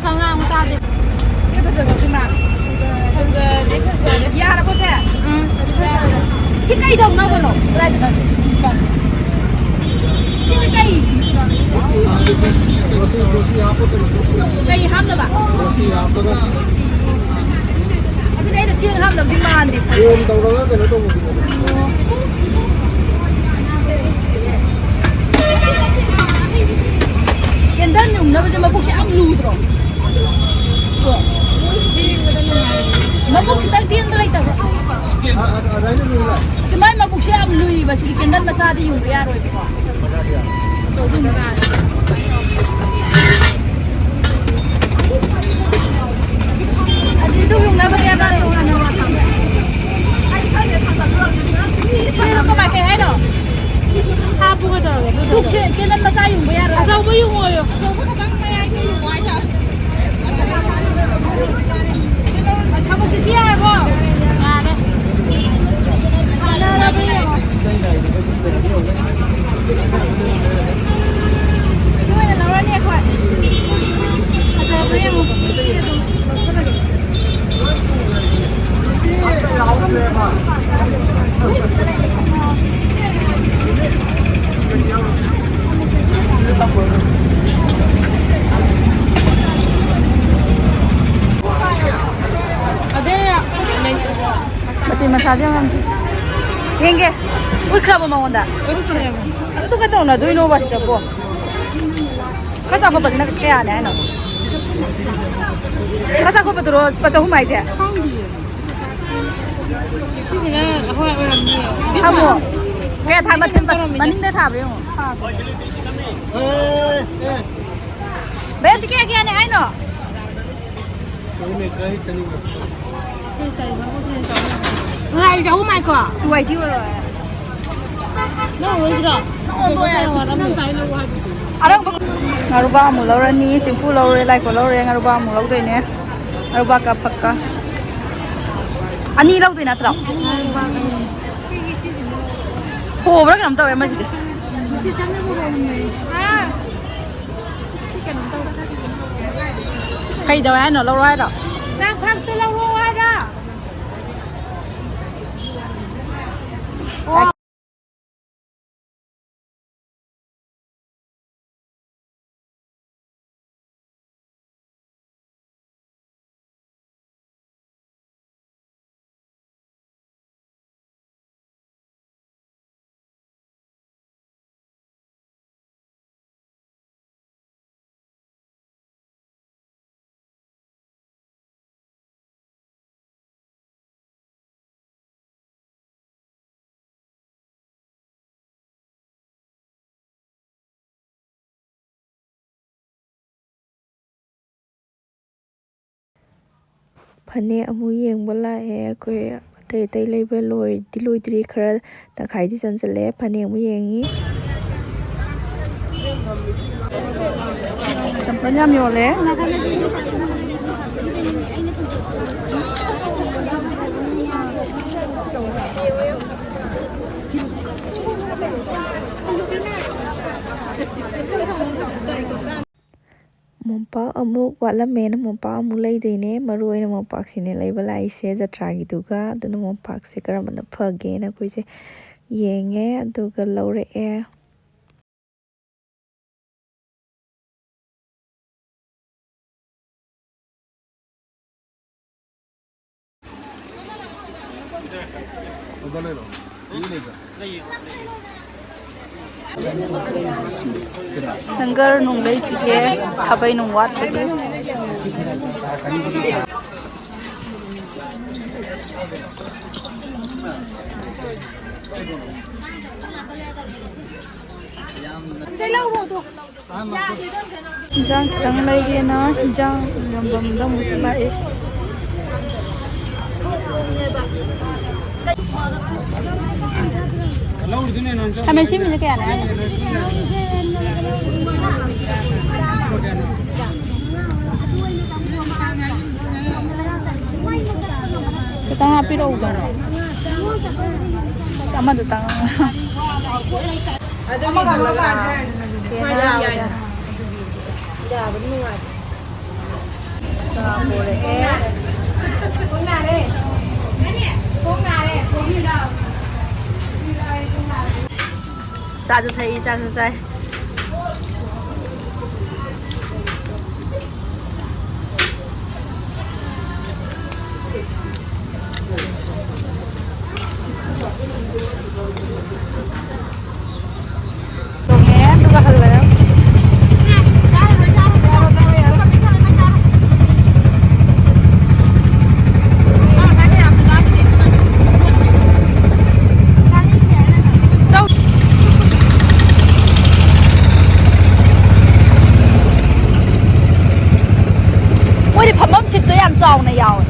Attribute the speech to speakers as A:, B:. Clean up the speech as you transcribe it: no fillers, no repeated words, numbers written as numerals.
A: 강강 따지. 이거 벌써 거짓말. 야라 보세. 응. 시까지 좀 넣어보노. 그래서 시까지. cây hâm nữa bà. Cái đấy là siêng hâm đồng tiền màn đi. Cái đơn dùng nó bây giờ mà bốc sẽ ăn lùi rồi. Mà bốc cái tiền nó lấy tao. Cái máy mà bốc sẽ ăn lùi và chỉ cái đơn mà sao thì dùng cái rồi thì có. Itu yung nabaya ba yung ano? Sino ko ba kaya ano? Hapo ka daw. Buksi, kailan ba yung bayar? Asaw ba yung oyo? Asaw ba bang mayay niya yung oyo? Asaw mo siya ako. Ngare. Ano na ba yun? Sino na naman niya ko? Asaw ba yung Mati masaje man. Yenge. Ulkra ba maunda. Tu ka to na doi no basta po. Kasa ko ba na kaya na no. Kasa ko ba duro pa sa humai je. 시시는 허락 오람이에요. 하모. 그냥 다 맞춘 바 맞는데 다 버려. 매시 깨게 하네 아이노. 저기 거기 저기. ai giấu mai quả tuổi kêu rồi nó rồi chưa ngaruba mu lo rani chimpu lo re lai ko lo re ngaruba mu lo dei ne ngaruba ka phakka ani lo dei na tra ho bra kam taw ma si kai daw ai no lo rai da đang phak tu lo rai da
B: Phane amu yengba lae koi tai tai leiba loi diloi khara takhai di chanchale phane amu yengi
A: champanya yam yole
B: mompa amu wala men mompa amu lei deine maroi na mompa sine leiba lai se jatra gi duga aduna mompa se karamana phage na koi se yenge aduga lore e
A: Nanggar nung lay pike khabay nung wat pike Jang kitang lay na jang rambam dam lai Kami sih punya kayak aneh. Kita happy dong. Sama tuh tang. 자, 뭐래? sao cho thấy sao cho thấy rồi nghe tôi có hơi vậy không ôi thì phẩm bấm xịt tôi làm sầu này giàu